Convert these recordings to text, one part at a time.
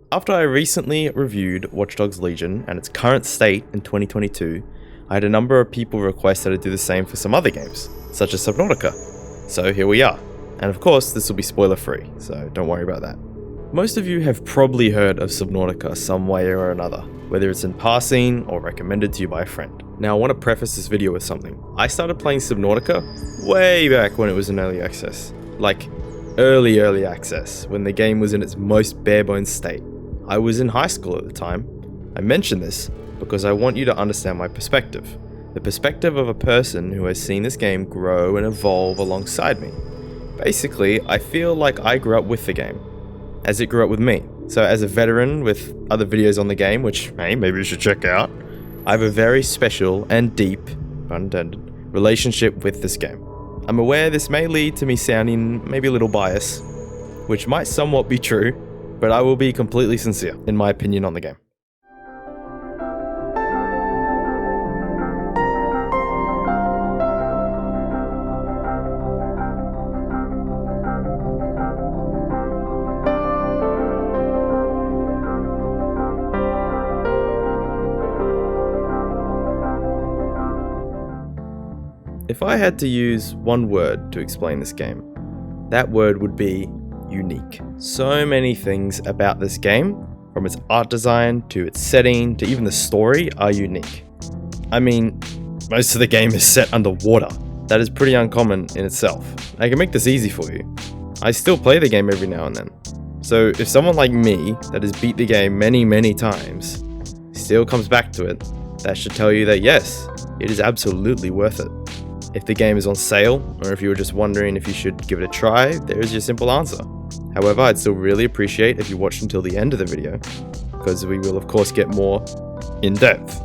After I recently reviewed Watch Dogs Legion and its current state in 2022, I had a number of people request that I do the same for some other games, such as Subnautica. So here we are. And of course, this will be spoiler free, so don't worry about that. Most of you have probably heard of Subnautica some way or another, whether it's in passing or recommended to you by a friend. Now I want to preface this video with something. I started playing Subnautica way back when it was in early access. Like, early access, when the game was in its most bare bones state. I was in high school at the time. I mention this because I want you to understand my perspective. The perspective of a person who has seen this game grow and evolve alongside me. Basically, I feel like I grew up with the game, as it grew up with me. So as a veteran with other videos on the game, which, hey, maybe you should check out, I have a very special and deep, pun intended, relationship with this game. I'm aware this may lead to me sounding maybe a little biased, which might somewhat be true, but I will be completely sincere in my opinion on the game. If I had to use one word to explain this game, that word would be unique. So many things about this game, from its art design to its setting to even the story, are unique. I mean, most of the game is set underwater. That is pretty uncommon in itself. I can make this easy for you. I still play the game every now and then. So if someone like me, that has beat the game many times, still comes back to it, that should tell you that yes, it is absolutely worth it. If the game is on sale, or if you were just wondering if you should give it a try, there is your simple answer. However, I'd still really appreciate if you watched until the end of the video, because we will of course get more in depth.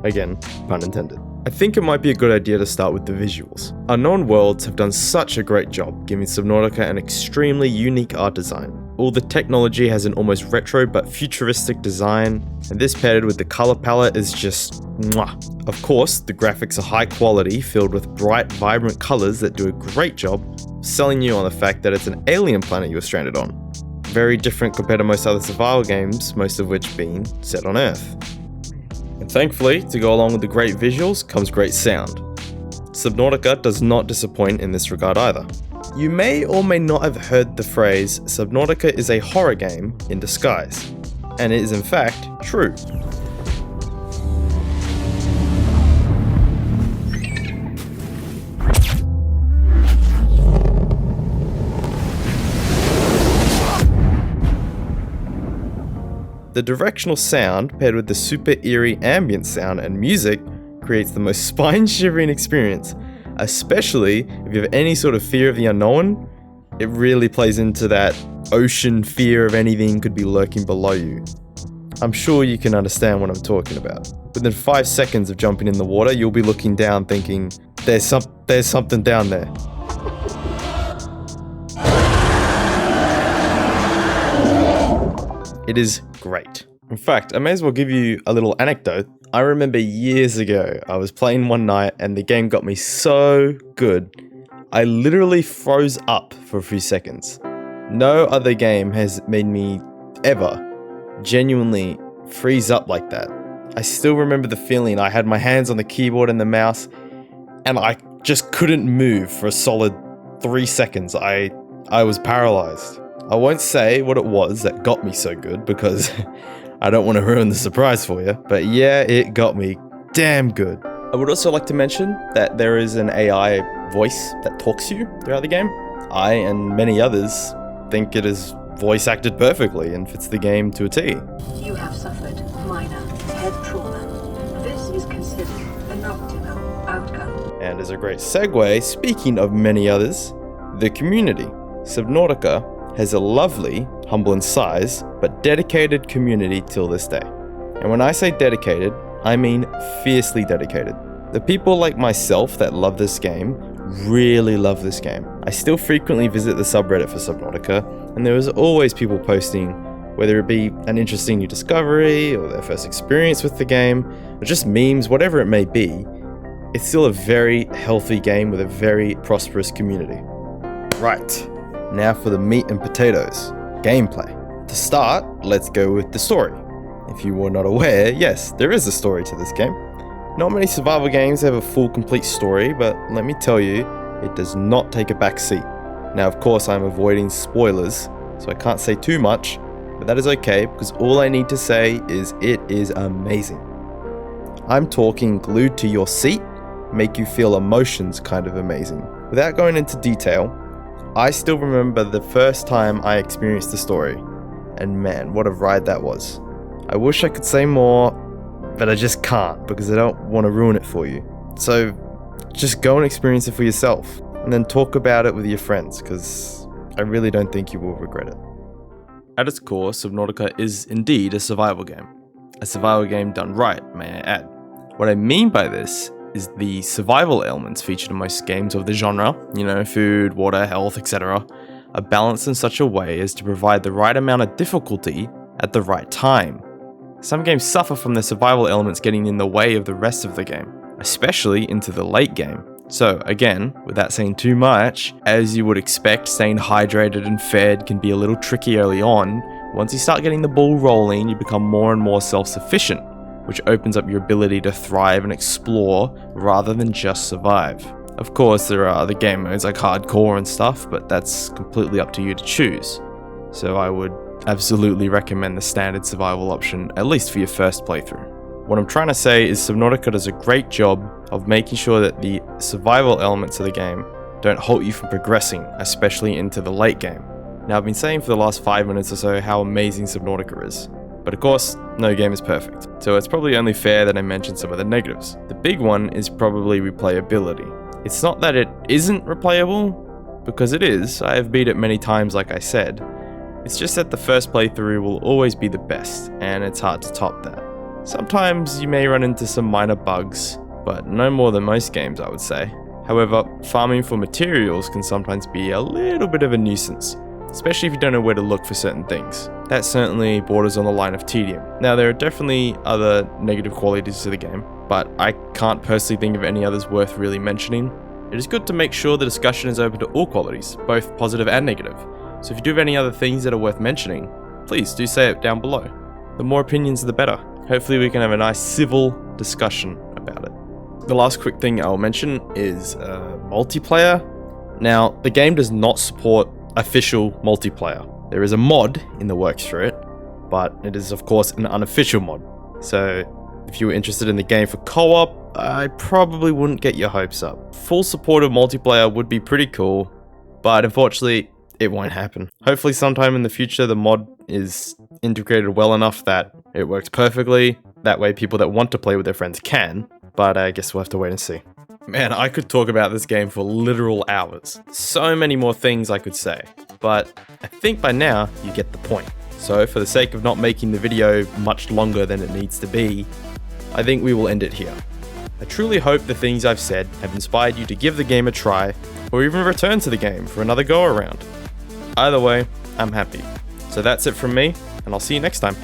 Again, pun intended. I think it might be a good idea to start with the visuals. Unknown Worlds have done such a great job giving Subnautica an extremely unique art design. All the technology has an almost retro but futuristic design, and this paired with the color palette is just mwah. Of course, the graphics are high quality, filled with bright, vibrant colors that do a great job selling you on the fact that it's an alien planet you're stranded on. Very different compared to most other survival games, most of which being set on Earth. And thankfully, to go along with the great visuals comes great sound. Subnautica does not disappoint in this regard either. You may or may not have heard the phrase, Subnautica is a horror game in disguise. And it is in fact true. The directional sound, paired with the super eerie ambient sound and music, creates the most spine-shivering experience, especially if you have any sort of fear of the unknown. It really plays into that ocean fear of anything could be lurking below you. I'm sure you can understand what I'm talking about. Within 5 seconds of jumping in the water, you'll be looking down thinking, there's something down there. It is great. In fact, I may as well give you a little anecdote. I remember years ago, I was playing one night and the game got me so good, I literally froze up for a few seconds. No other game has made me ever genuinely freeze up like that. I still remember the feeling. I had my hands on the keyboard and the mouse and I just couldn't move for a solid 3 seconds. I was paralyzed. I won't say what it was that got me so good because I don't want to ruin the surprise for you, but yeah, it got me damn good. I would also like to mention that there is an AI voice that talks to you throughout the game. I and many others think it is voice acted perfectly and fits the game to a T. You have suffered minor head trauma. This is considered an optimal outcome. And as a great segue, speaking of many others, the community. Subnautica has a lovely, humble in size, but dedicated community till this day. And when I say dedicated, I mean fiercely dedicated. The people like myself that love this game really love this game. I still frequently visit the subreddit for Subnautica, and there is always people posting, whether it be an interesting new discovery, or their first experience with the game, or just memes, whatever it may be. It's still a very healthy game with a very prosperous community. Right. Now for the meat and potatoes, gameplay. To start, let's go with the story. If you were not aware, yes, there is a story to this game. Not many survival games have a full complete story, but let me tell you, it does not take a back seat. Now of course I'm avoiding spoilers, so I can't say too much, but that is okay because all I need to say is it is amazing. I'm talking glued to your seat, make you feel emotions kind of amazing. Without going into detail, I still remember the first time I experienced the story, and man, what a ride that was. I wish I could say more, but I just can't because I don't want to ruin it for you. So just go and experience it for yourself, and then talk about it with your friends because I really don't think you will regret it. At its core, Subnautica is indeed a survival game. A survival game done right, may I add. What I mean by this is the survival elements featured in most games of the genre, food, water, health, etc., are balanced in such a way as to provide the right amount of difficulty at the right time. Some games suffer from their survival elements getting in the way of the rest of the game, especially into the late game. So again, without saying too much, as you would expect, staying hydrated and fed can be a little tricky early on. Once you start getting the ball rolling, you become more and more self-sufficient, which opens up your ability to thrive and explore rather than just survive. Of course, there are other game modes like hardcore and stuff, but that's completely up to you to choose. So I would absolutely recommend the standard survival option, at least for your first playthrough. What I'm trying to say is Subnautica does a great job of making sure that the survival elements of the game don't halt you from progressing, especially into the late game. Now, I've been saying for the last 5 minutes or so how amazing Subnautica is, but of course, no game is perfect, so it's probably only fair that I mention some of the negatives. The big one is probably replayability. It's not that it isn't replayable, because it is. I have beat it many times like I said. It's just that the first playthrough will always be the best, and it's hard to top that. Sometimes you may run into some minor bugs, but no more than most games, I would say. However, farming for materials can sometimes be a little bit of a nuisance, especially if you don't know where to look for certain things. That certainly borders on the line of tedium. Now, there are definitely other negative qualities to the game, but I can't personally think of any others worth really mentioning. It is good to make sure the discussion is open to all qualities, both positive and negative. So if you do have any other things that are worth mentioning, please do say it down below. The more opinions, the better. Hopefully we can have a nice civil discussion about it. The last quick thing I'll mention is multiplayer. Now, the game does not support official multiplayer. There is a mod in the works for it, but it is of course an unofficial mod. So if you were interested in the game for co-op, I probably wouldn't get your hopes up. Full support of multiplayer would be pretty cool, but unfortunately it won't happen. Hopefully sometime in the future the mod is integrated well enough that it works perfectly. That way people that want to play with their friends can, but I guess we'll have to wait and see. Man, I could talk about this game for literal hours. So many more things I could say, but I think by now you get the point. So for the sake of not making the video much longer than it needs to be, I think we will end it here. I truly hope the things I've said have inspired you to give the game a try, or even return to the game for another go around. Either way, I'm happy. So that's it from me, and I'll see you next time.